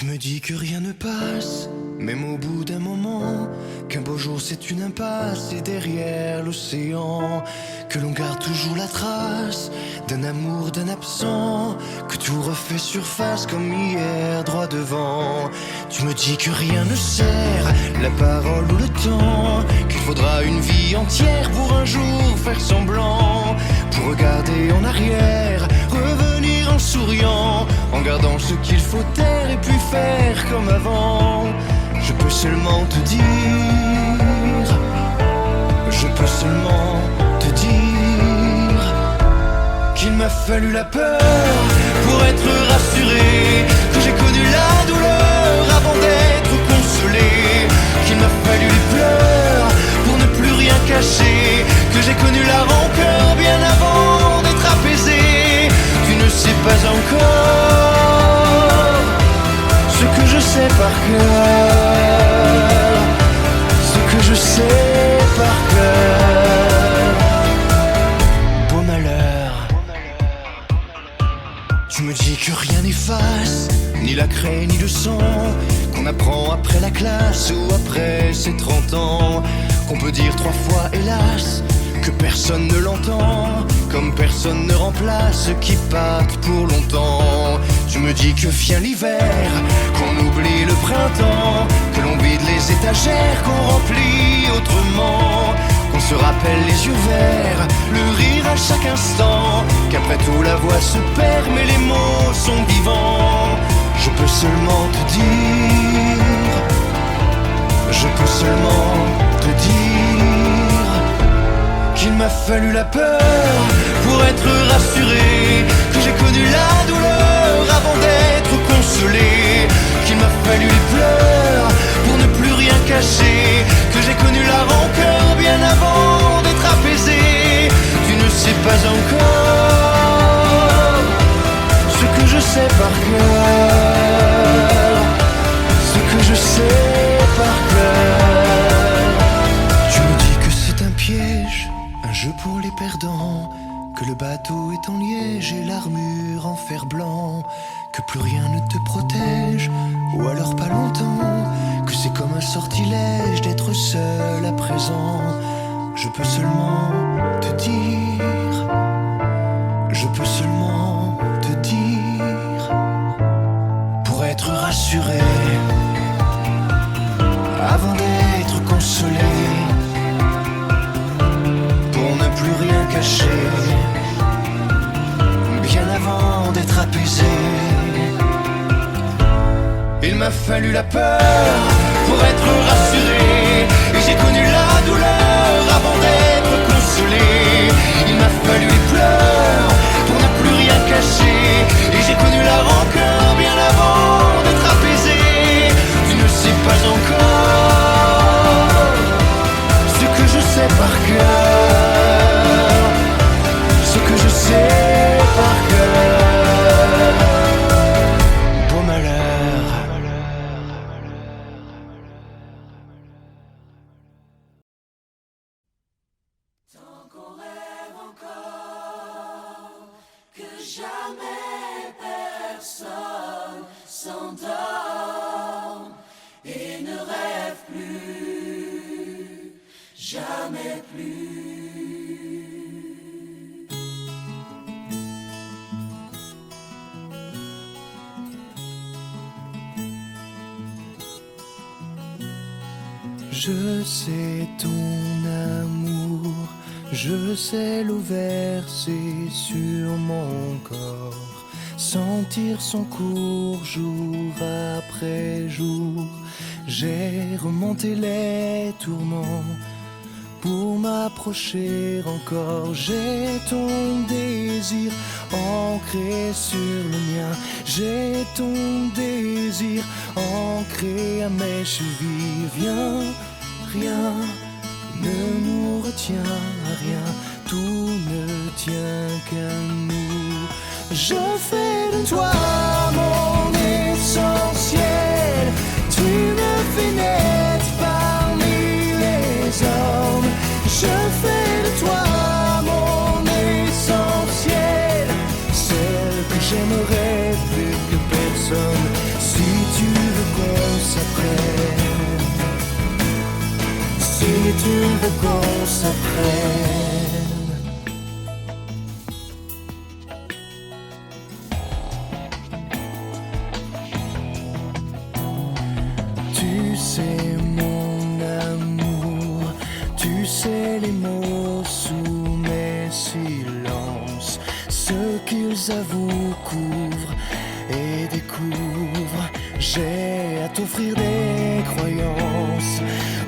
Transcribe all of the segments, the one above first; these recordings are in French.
Tu me dis que rien ne passe, même au bout d'un moment, qu'un beau jour c'est une impasse et derrière l'océan, que l'on garde toujours la trace d'un amour, d'un absent, que tout refait surface comme hier droit devant. Tu me dis que rien ne sert, la parole ou le temps, qu'il faudra une vie entière pour un jour faire semblant, pour regarder en arrière, revenir en souriant, en gardant ce qu'il faut taire et puis faire comme avant. Je peux seulement te dire, je peux seulement te dire qu'il m'a fallu la peur pour être rassuré, que j'ai connu la douleur avant d'être consolé, qu'il m'a fallu les pleurs pour ne plus rien cacher, que j'ai connu la rancœur bien avant d'être apaisé. Tu ne sais pas encore ce que je sais par cœur, ce que je sais par cœur. Beau malheur. Tu me dis que rien n'efface, ni la craie ni le sang, qu'on apprend après la classe ou après ses 30 ans, qu'on peut dire 3 fois hélas, que personne ne l'entend, comme personne ne remplace ce qui pâte pour longtemps. Tu me dis que vient l'hiver, qu'on oublie le printemps, que l'on vide les étagères, qu'on remplit autrement, qu'on se rappelle les yeux verts, le rire à chaque instant, qu'après tout la voix se perd mais les mots sont vivants. Je peux seulement te dire, je peux seulement te dire qu'il m'a fallu la peur pour être rassuré, que j'ai connu la douleur avant d'être consolé, qu'il m'a fallu les pleurs pour ne plus rien cacher, que j'ai connu la rancœur bien avant d'être apaisé. Tu ne sais pas encore ce que je sais par cœur, ce que je sais par cœur. Tu me dis que c'est un piège, un jeu pour les perdants, que le bateau est en liège et l'armure en fer blanc, que plus rien ne te protège, ou alors pas longtemps, que c'est comme un sortilège d'être seul à présent. Je peux seulement te dire, je peux seulement te dire, pour être rassuré, avant d'être consolé, pour ne plus rien cacher, bien avant d'être apaisé. Il m'a fallu la peur pour être rassuré, et j'ai connu la douleur avant d'être consolé. Il m'a fallu les pleurs pour ne plus rien cacher, et j'ai connu la rancœur bien avant d'être apaisé. Tu ne sais pas encore ce que je sais par cœur, ce que je sais par cœur. Beau malheur. Tant qu'on rêve encore, que jamais personne s'endort et ne rêve plus, jamais plus. Je sais ton amour, je sais l'eau versée sur mon corps, sentir son cours jour après jour. J'ai remonté les tourments pour m'approcher encore. J'ai ton désir ancré sur le mien, j'ai ton désir ancré à mes chevilles. Viens, rien ne nous retient à rien, tout ne tient qu'à nous. Je fais de toi mon essentiel, tu me fais naître parmi les hommes. Je fais de toi mon essentiel, celle que j'aimerais plus que personne. Si tu tu veux qu'on s'apprenne. Tu sais mon amour, tu sais les mots sous mes silences, ce qu'ils avouent, couvrent et découvrent. J'ai à t'offrir des croyances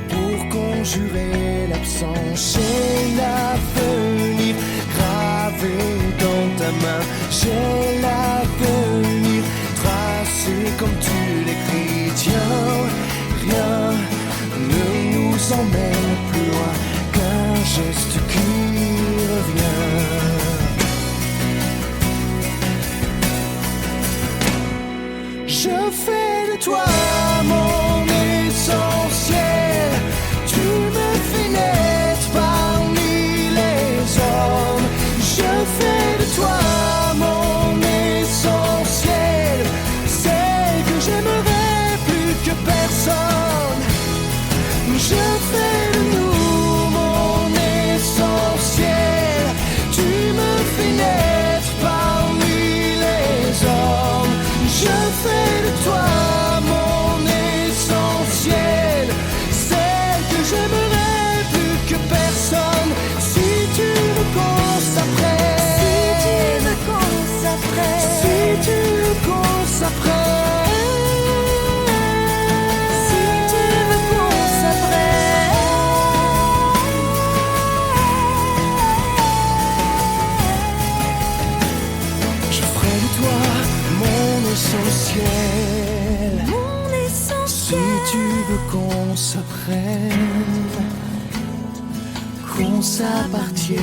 pour conjurer l'absence. J'ai l'avenir gravé dans ta main, j'ai l'avenir tracé comme tu l'écris. Tiens, rien ne nous emmène plus loin qu'un geste qui revient. Je fais de toi mon essentiel, tu me fais naître parmi les hommes. Je fais de toi mon essentiel, c'est que j'aimerais plus que personne. Je fais de nous mon essentiel, tu me fais naître parmi les hommes. Je fais de toi mon essentiel, celle que j'aimerais plus que personne. Si tu veux qu'on s'apprenne, si tu veux qu'on s'apprenne, si tu veux qu'on s'apprenne, si tu veux qu'on s'apprenne. Je ferai de toi mon essentiel, mon essentiel. Si tu veux qu'on s'apprenne, qu'on s'appartienne.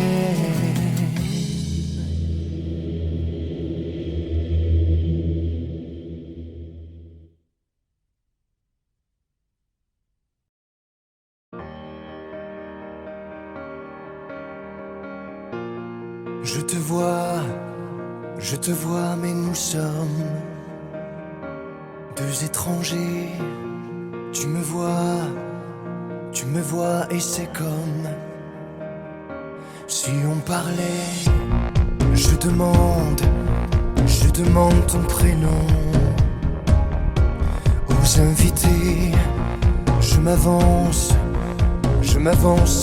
Je te vois, mais nous sommes deux étrangers. Tu me vois et c'est comme si on parlait. Je demande ton prénom aux invités. Je m'avance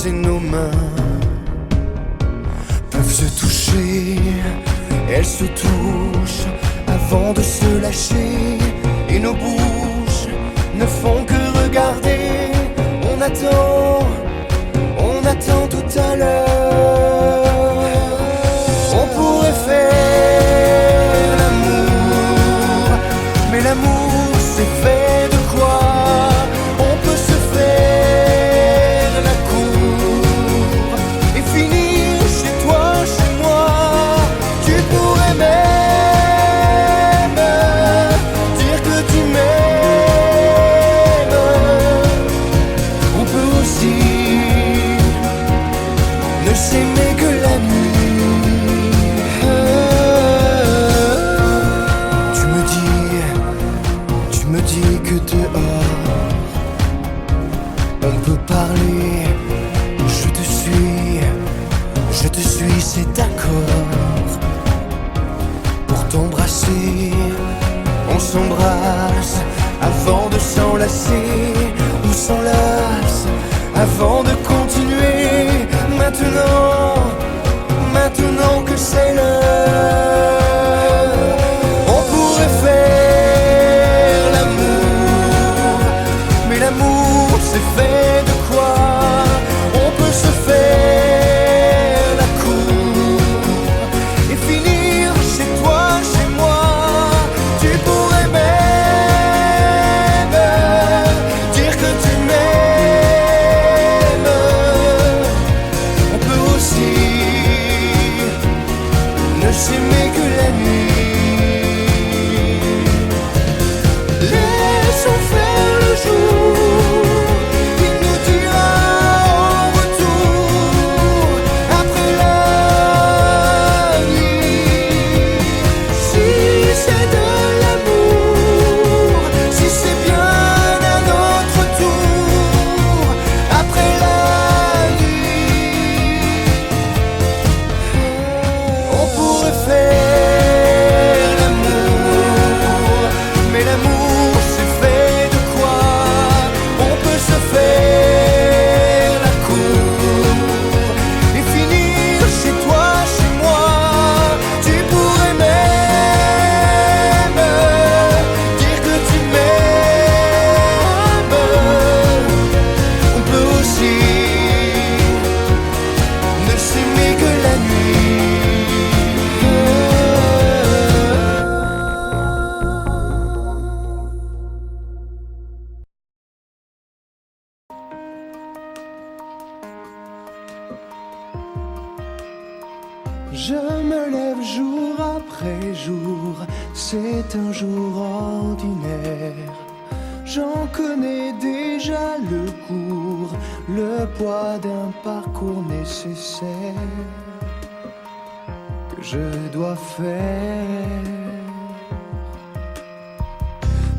et nos mains peuvent se toucher. Elles se touchent avant de se lâcher, et nos bouches ne font que regarder. On attend tout à l'heure. On pourrait faire l'amour, mais l'amour c'est fait de quoi? On peut se faire la cour et finir chez toi, chez moi. Tu pourrais même dire que tu m'aimes. On peut aussi ne s'aimer que la nuit. Tu me dis que dehors on peut parler. Je te suis, c'est d'accord. Pour t'embrasser, on s'embrasse avant de s'enlacer. On s'enlace avant de continuer. Maintenant que c'est l'heure, on pourrait faire l'amour, mais l'amour c'est fait de quoi? On peut se faire la cour et finir chez toi, chez moi. Tu pourrais même dire que tu m'aimes. Je me lève jour après jour, c'est un jour ordinaire. J'en connais déjà le cours, le poids d'un parcours nécessaire que je dois faire.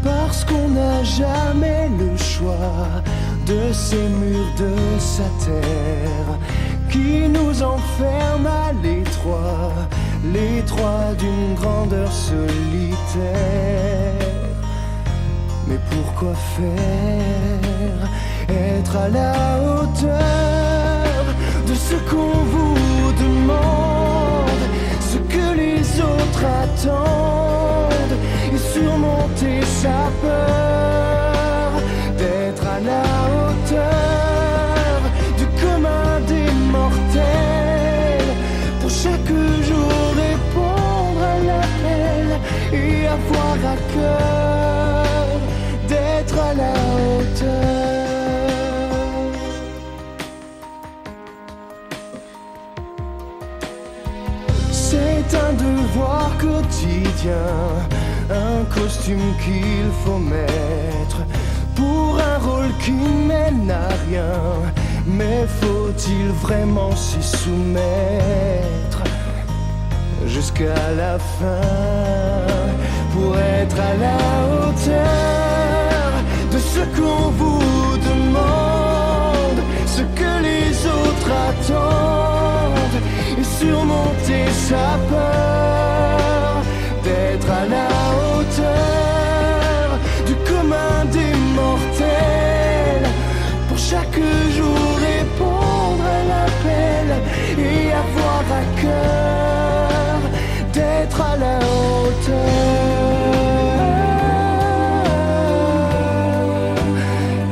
Parce qu'on n'a jamais le choix de ces murs de sa terre qui nous enferment à l'étroit, l'étroit d'une grandeur solitaire. Mais pourquoi faire? Être à la hauteur de ce qu'on vous demande, ce que les autres attendent, et surmonter sa peur d'être à la hauteur du commun des mortels. Pour chaque jour répondre à l'appel et avoir à cœur d'être à la hauteur. C'est un devoir quotidien, un costume qu'il faut mettre pour un rôle qui mène à rien. Mais faut-il vraiment s'y soumettre jusqu'à la fin pour être à la hauteur de ce qu'on vous demande, ce que les autres attendent, et surmonter sa peur d'être à la hauteur du commun des mortels. Pour chaque jour répondre à l'appel et avoir à cœur d'être à la hauteur,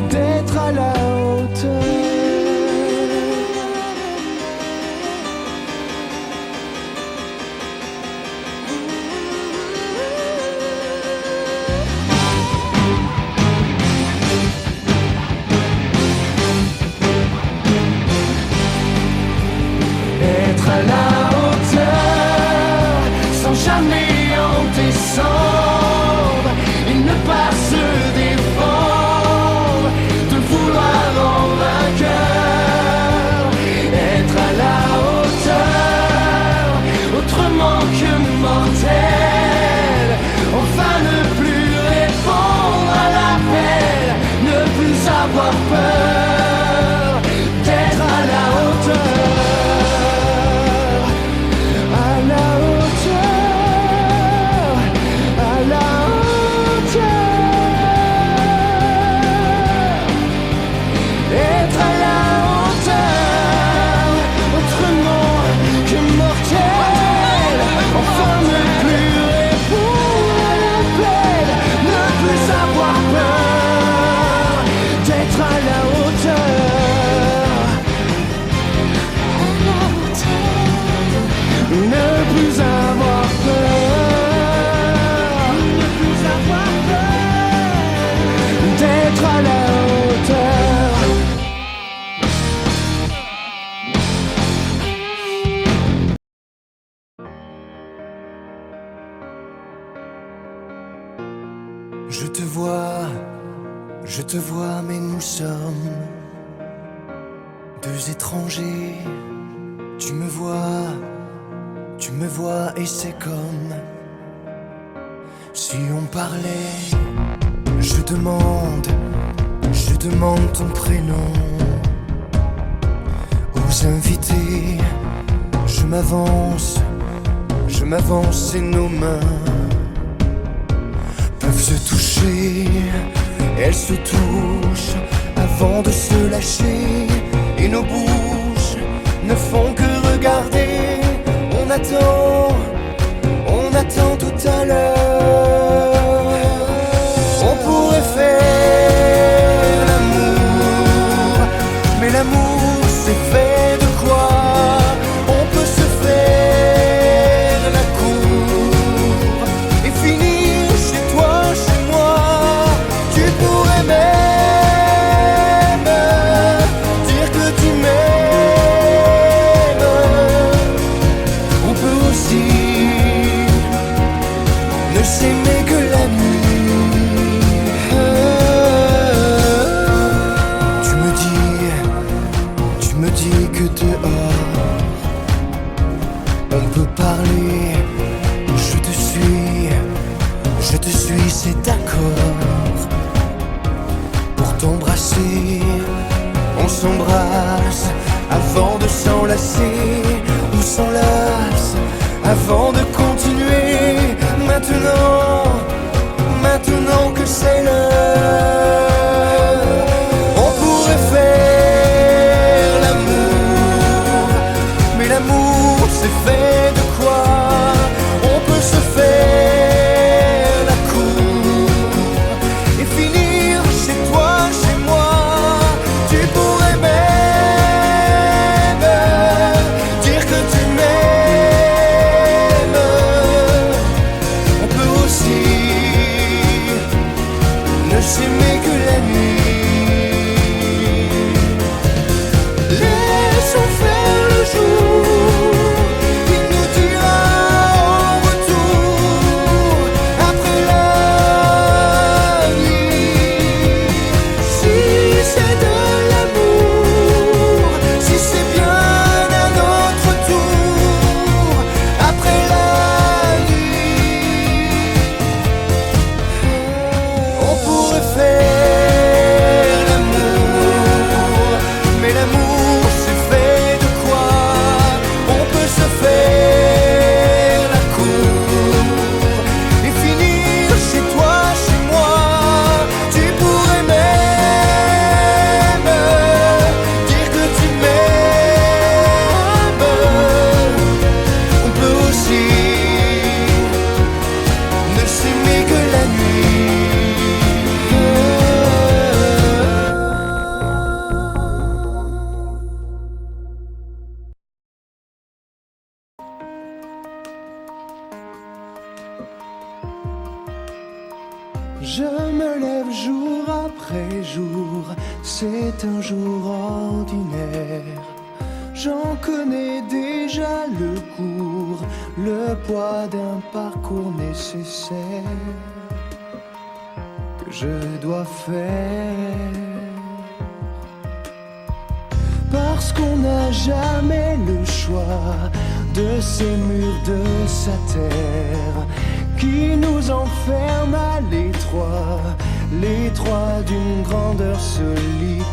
d'être à la hauteur. Être à la hauteur sans jamais en descendre et ne pas se défendre de vouloir en vainqueur. Être à la hauteur autrement que mortel, enfin ne plus répondre à l'appel, ne plus avoir peur d'être à la hauteur. Je te vois, mais nous sommes deux étrangers. Tu me vois et c'est comme si on parlait. Je demande ton prénom aux invités. Je m'avance et nos mains peuvent se toucher. Elles se touchent avant de se lâcher, et nos bouches ne font que regarder. On attend tout à l'heure. On pourrait faire l'amour, mais l'amour c'est fait de quoi? On peut se faire la cour et finir chez toi, chez moi. Tu pourrais même dire que tu m'aimes. On aussi. On s'embrasse avant de s'enlacer, on s'enlace avant de continuer. Maintenant que c'est l'heure, on pourrait faire l'amour, mais l'amour c'est fait de quoi? On peut se faire la cour et finir chez toi, chez moi. Tu pourrais même dire que tu m'aimes. On peut aussi ne s'aimer que la nuit. Laissons faire le jour, il nous dira en retour après la nuit. Si c'est de l'amour, si c'est bien à notre tour après la nuit. On pourrait faire l'amour, mais l'amour c'est fait de quoi? On peut se faire la cour et finir chez toi, chez moi. Tu pourrais même dire que tu m'aimes. On peut aussi ne s'aimer que la nuit. Je me lève jour après jour, c'est un jour ordinaire. J'en connais déjà le cours, le poids d'un parcours nécessaire que je dois faire. Parce qu'on n'a jamais le choix de ces murs, de sa terre qui nous enferme à l'étroit, l'étroit d'une grandeur solitaire.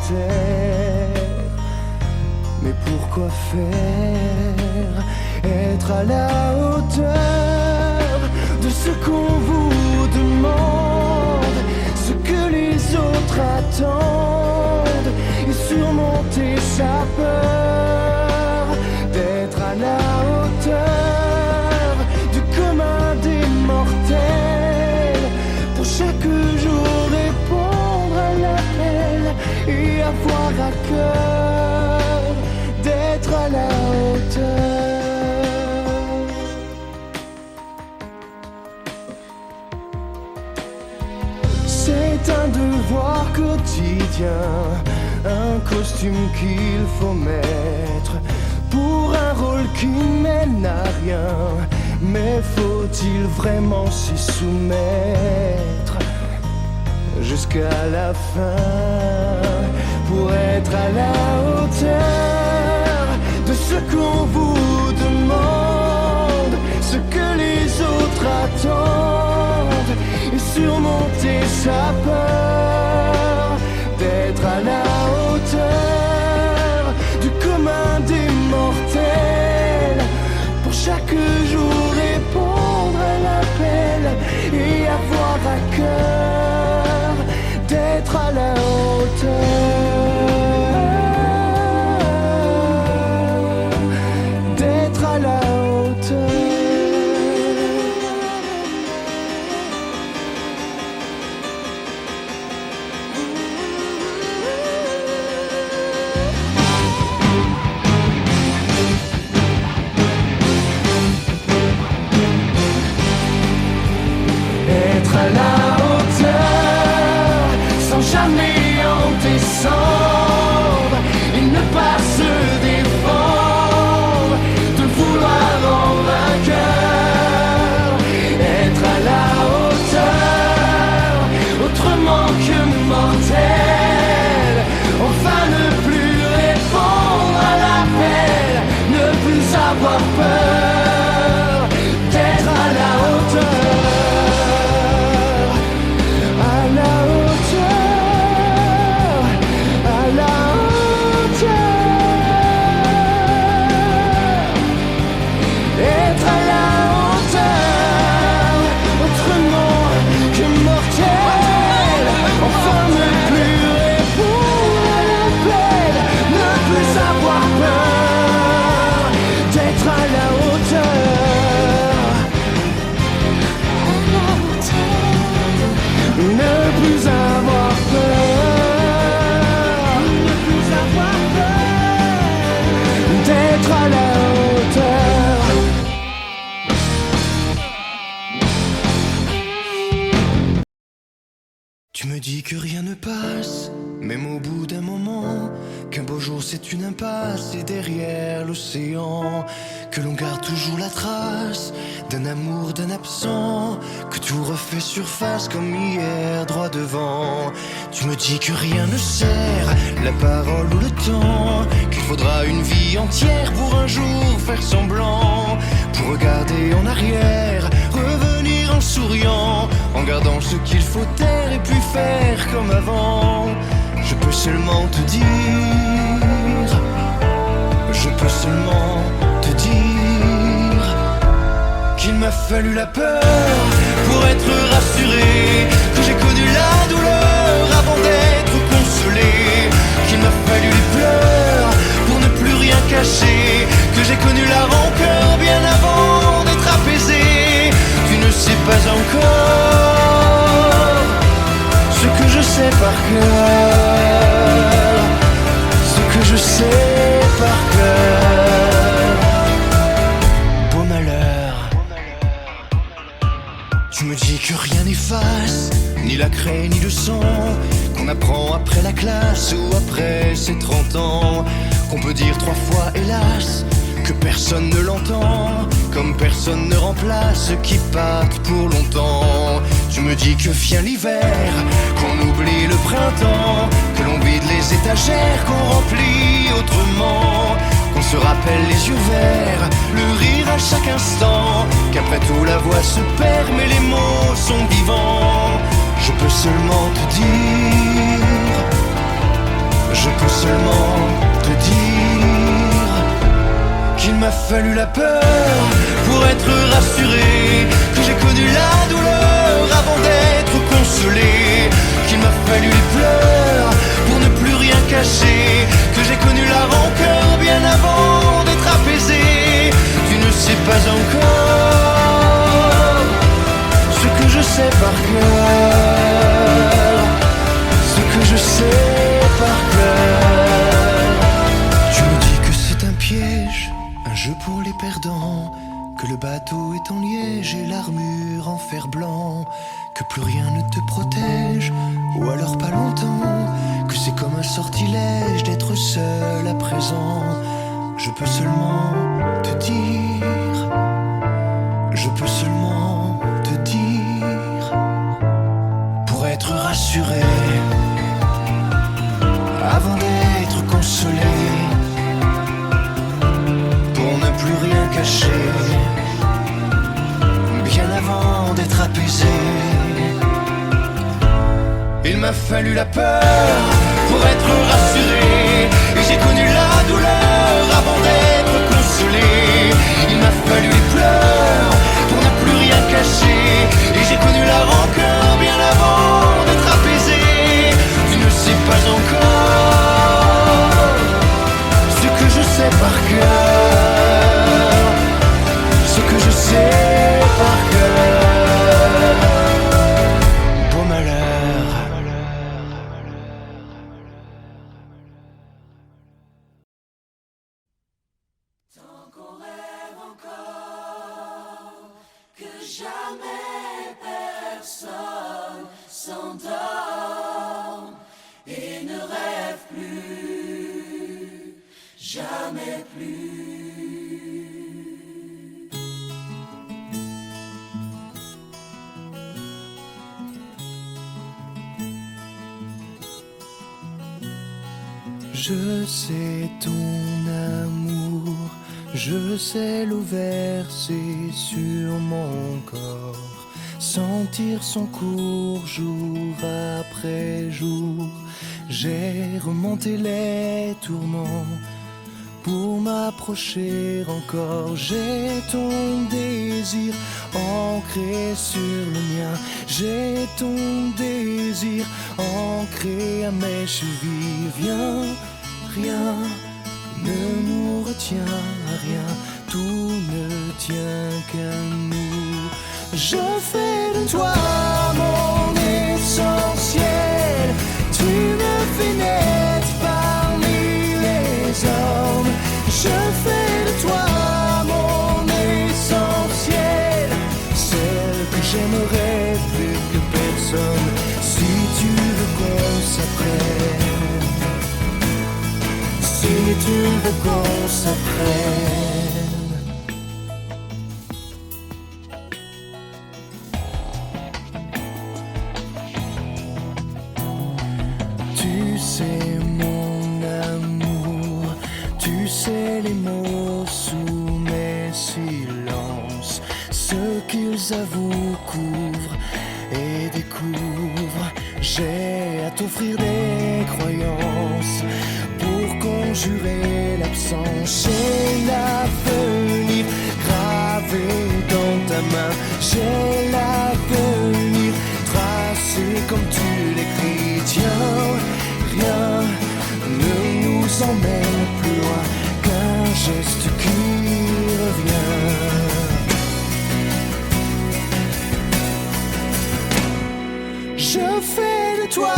Mais pourquoi faire? Être à la hauteur de ce qu'on vous demande, ce que les autres attendent, et surmonter sa peur d'être à la hauteur du commun des mortels. Pour chaque jour répondre à l'appel et avoir à cœur d'être à la hauteur. C'est un devoir quotidien, un costume qu'il faut mettre pour un rôle qui mène à rien. Mais faut-il vraiment s'y soumettre jusqu'à la fin pour être à la hauteur de ce qu'on vous demande, ce que les autres attendent, et surmonter sa peur d'être à la hauteur du commun des mortels? Pour chaque jour répondre à l'appel et avoir à cœur d'être à la hauteur, d'être à la hauteur. Être à la hauteur sans jamais en descendre et ne pas se défendre, de vouloir en vainqueur. Être à la hauteur autrement que mortel, enfin ne plus répondre à l'appel, ne plus avoir peur d'être à la hauteur. À la hauteur. dis que rien ne passe, même au bout d'un moment, qu'un beau jour c'est une impasse et derrière l'océan, que l'on garde toujours la trace d'un amour, d'un absent, que tout refait surface comme hier droit devant. Tu me dis que rien ne sert, la parole ou le temps, qu'il faudra une vie entière pour un jour faire semblant, pour regarder en arrière, revenir en souriant, en gardant ce qu'il faut taire et puis faire comme avant. Je peux seulement te dire, je peux seulement te dire qu'il m'a fallu la peur pour être rassuré, que j'ai connu la douleur avant d'être consolé, qu'il m'a fallu les pleurs pour ne plus rien cacher, que j'ai connu la rancœur bien avant d'être apaisé. Tu ne sais pas encore ce que je sais par cœur, ce que je sais par cœur. Beau malheur. Tu me dis que rien n'efface, ni la craie ni le sang, qu'on apprend après la classe ou après ses 30 ans, qu'on peut dire 3 fois hélas, que personne ne l'entend, comme personne ne remplace ce qui pâte pour longtemps. Tu me dis que vient l'hiver, qu'on oublie le printemps, que l'on vide les étagères, qu'on remplit autrement, qu'on se rappelle les yeux verts, le rire à chaque instant, qu'après tout la voix se perd mais les mots sont vivants. Je peux seulement te dire, je peux seulement te dire qu'il m'a fallu la peur pour être rassuré, que j'ai connu la douleur avant d'être consolé, qu'il m'a fallu les pleurs pour ne plus rien cacher, que j'ai connu la rancœur bien avant d'être apaisé. Tu ne sais pas encore ce que je sais par cœur, ce que je sais par cœur. Tu me dis que c'est un piège, un jeu pour les perdants, que le bateau est en liège et l'armure en fer blanc, que plus rien ne te protège, ou alors pas longtemps, que c'est comme un sortilège d'être seul à présent. Je peux seulement te dire, je peux seulement te dire, pour être rassuré, avant d'être consolé, pour ne plus rien cacher, bien avant d'être apaisé. Il m'a fallu la peur pour être rassuré, et j'ai connu la douleur avant d'être consolé. Il m'a fallu les pleurs pour ne plus rien cacher, et j'ai connu la rancœur bien avant d'être apaisé. Tu ne sais pas encore ce que je sais par cœur, ce que je sais par cœur. Beau malheur. Tant qu'on rêve encore, que jamais personne s'endorme et ne rêve plus, jamais plus. Je sais ton amour, je sais l'eau versée sur mon corps, sentir son cours jour après jour. J'ai remonté les tourments pour m'approcher encore. J'ai ton désir ancré sur le mien, j'ai ton désir ancré à mes chevilles. Viens, rien ne nous retient à rien, tout ne tient qu'à nous. Je fais de toi mon essentiel, tu me fais naître parmi les hommes. Je fais de toi mon essentiel, celle que j'aimerais plus que personne. Si tu veux tu veux qu'on s'apprenne. Tu sais mon amour, tu sais les mots sous mes silences, ce qu'ils avouent, couvrent et découvrent. J'ai à t'offrir des croyances pour conjurer l'absence. J'ai l'avenir gravé dans ta main, j'ai l'avenir tracé comme tu l'écris. Tiens, rien ne nous emmène plus loin qu'un geste qui revient. Je fais de toi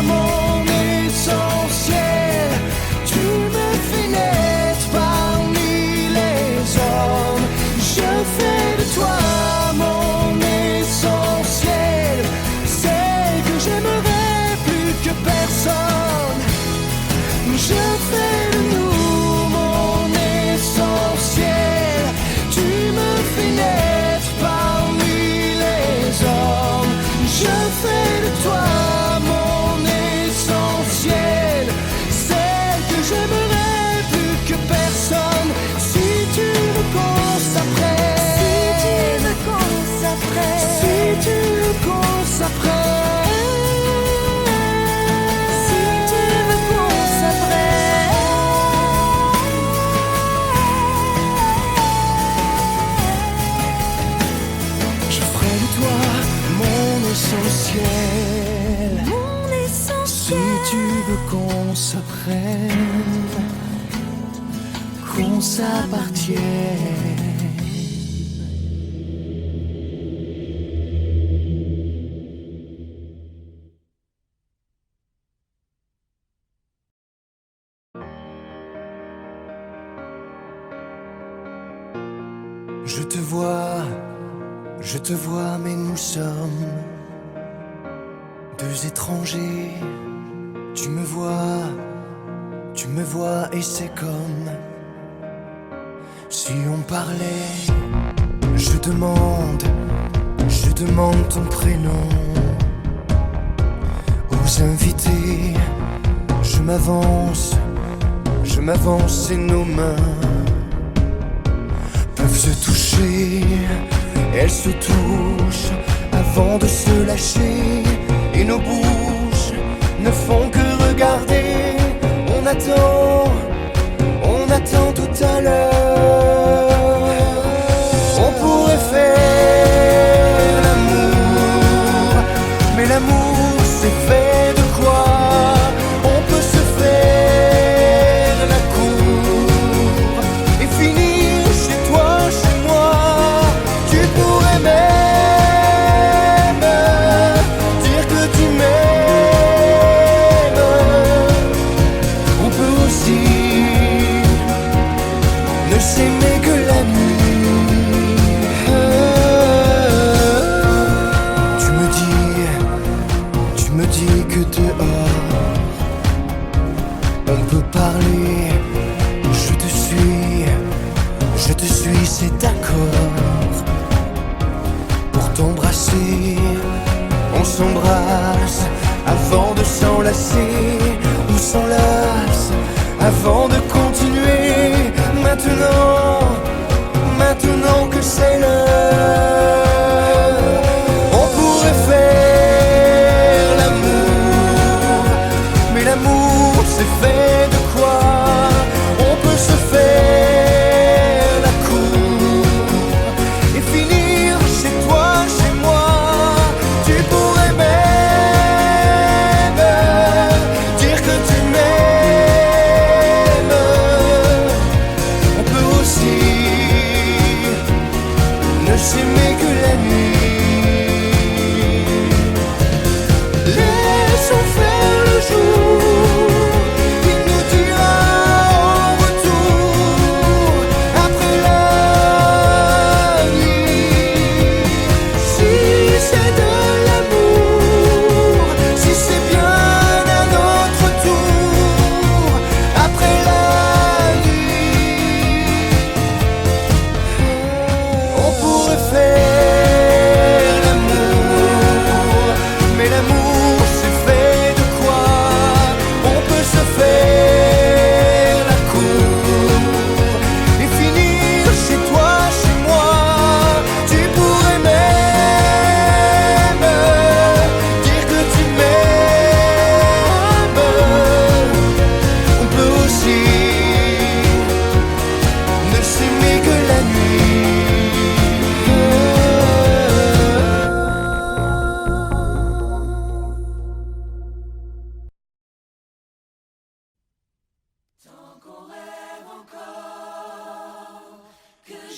mon essentiel, tu me fais naître parmi les hommes. Je fais de toi mon essentiel, c'est que j'aimerais plus que personne. Je fais de nous mon essentiel, tu me fais naître parmi les hommes. Je fais de toi mon essentiel, celle que j'aimerais plus que personne. Si tu veux qu'on s'apprenne, si tu veux qu'on s'apprenne, si tu veux qu'on s'apprenne, si tu veux qu'on s'apprenne. Je ferai de toi mon essentiel, mon essentiel. Si tu veux qu'on s'apprenne, qu'on s'appartienne. Je te vois, mais nous sommes deux étrangers. Tu me vois et c'est comme si on parlait. Je demande ton prénom aux invités. Je m'avance et nos mains peuvent se toucher. Elles se touchent avant de se lâcher, et nos bouches ne font que regarder. On attend tout à l'heure. On pourrait faire l'amour, mais l'amour c'est fait de quoi? On peut se faire la cour et finir chez toi, chez moi. Tu pourrais même dire que tu m'aimes. On peut aussi ne s'aimer que la nuit. Tu me dis que dehors on peut parler. Je te suis, c'est d'accord. Pour t'embrasser, on s'embrasse avant de s'enlacer. On s'enlace avant de continuer. Maintenant que c'est l'heure, on pourrait faire l'amour, mais l'amour c'est fait de quoi? On peut se faire la cour et finir chez toi, chez moi. Tu pourrais même dire que tu m'aimes. On peut aussi ne s'aimer que la nuit. Laissons faire le jour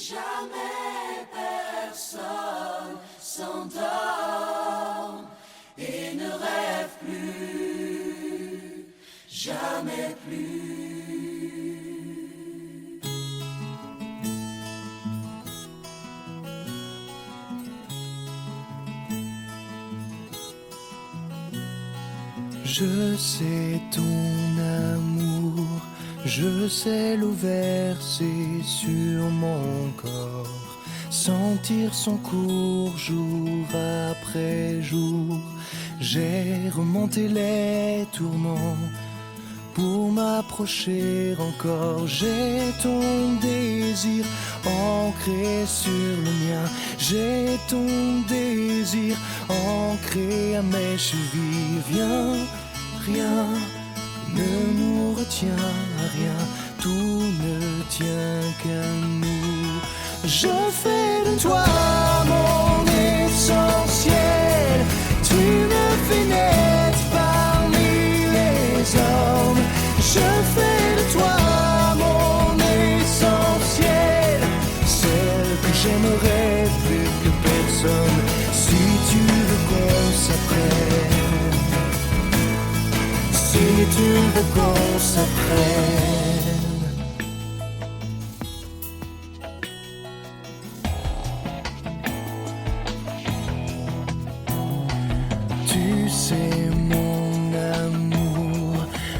jamais personne s'endorme et ne rêve plus, jamais plus. Je sais ton amour, je sais l'eau versée sur mon corps, sentir son cours jour après jour. J'ai remonté les tourments pour m'approcher encore. J'ai ton désir ancré sur le mien. J'ai ton désir ancré à mes chevilles. Viens, rien ne nous retient à rien. Tout ne tient qu'à nous. Je fais de toi mon essentiel. Tu me fais naître parmi les hommes. Je fais de toi mon essentiel, celle que j'aimerais plus que personne. Si tu veux qu'on s'apprenne, si tu veux qu'on s'apprenne. Tu sais mon amour,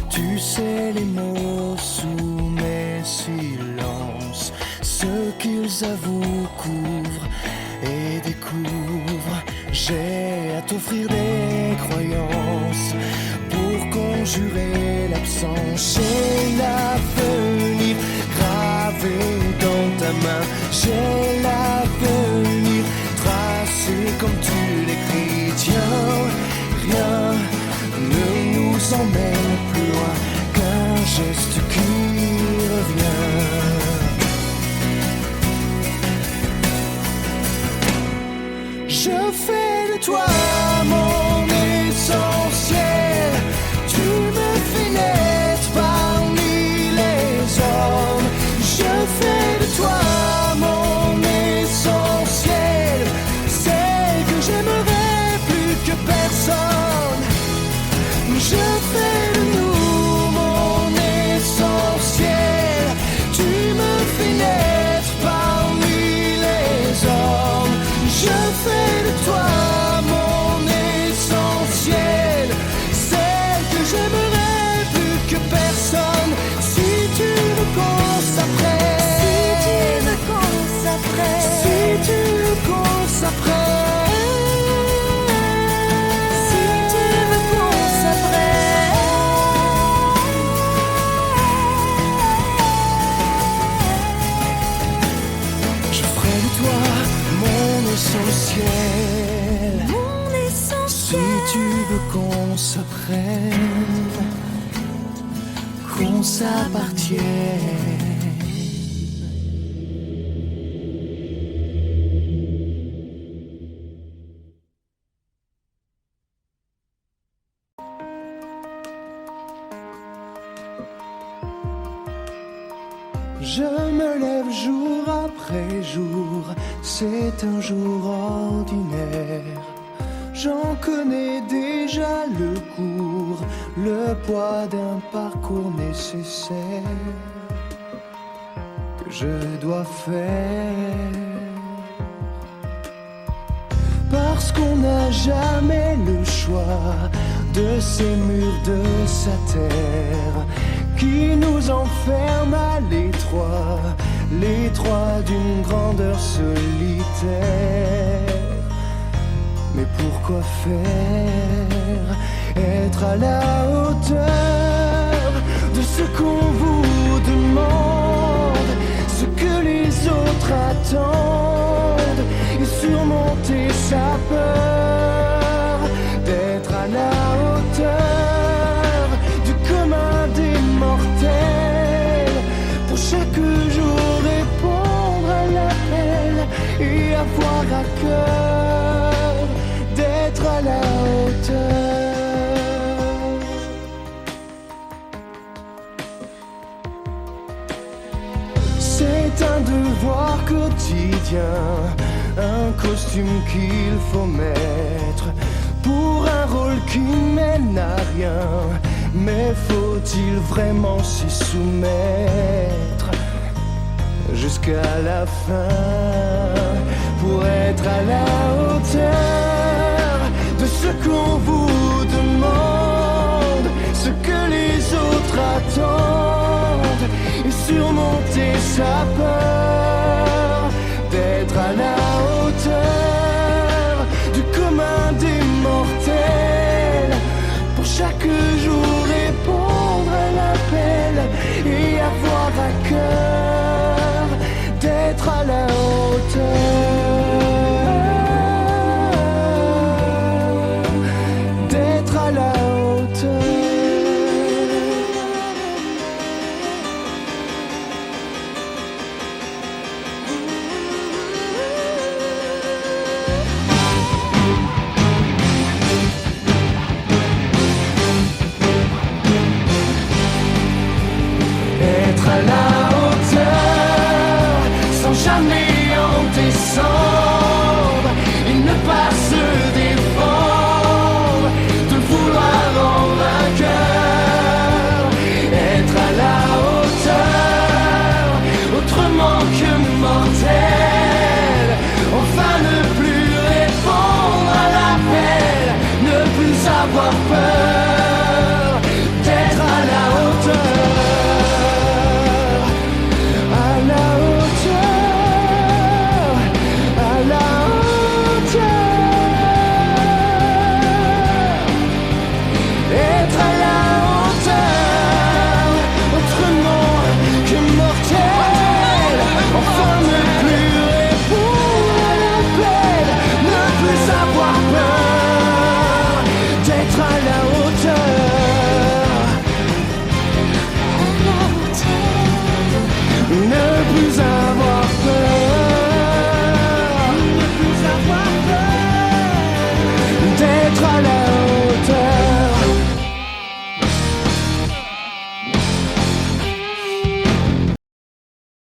tu sais les mots sous mes silences, ce qu'ils avouent, couvrent et découvrent. J'ai à t'offrir des croyances pour conjurer l'absence. J'ai l'avenir gravé dans ta main. J'ai l'avenir tracé comme tu l'écris. Tiens, rien ne nous emmène plus loin qu'un geste qui revient. Je fais de toi mon essentiel. Tu me fais naître parmi les hommes. Je fais de toi mon essentiel, celle que j'aimerais plus que personne. Je fais de nous mon essentiel. Tu me fais naître parmi les hommes. Je fais de toi mon essentiel, celle que j'aimerais plus que personne. Si tu veux qu'on s'apprenne, si tu veux qu'on s'apprenne, si tu veux qu'on s'apprenne, je ferai de toi mon essentiel. Si tu veux qu'on s'apprenne, qu'on s'appartienne. Je me lève jour après jour, c'est un jour ordinaire. J'en connais déjà le cours, le poids d'un parcours nécessaire que je dois faire. Parce qu'on n'a jamais le choix de ces murs de sa terre qui nous enferment à l'étroit, l'étroit d'une grandeur solitaire. Mais pourquoi faire? Être à la hauteur de ce qu'on vous demande, ce que les autres attendent, et surmonter sa peur d'être à la hauteur du commun des mortels. Pour chaque jour répondre à l'appel et avoir à cœur d'être à la hauteur. C'est c'est un devoir quotidien, un costume qu'il faut mettre pour un rôle qui mène à rien. Mais faut-il vraiment s'y soumettre jusqu'à la fin pour être à la hauteur de ce qu'on vous demande, ce que les autres attendent, et surmonter sa peur d'être à la hauteur du commun des mortels pour chaque jour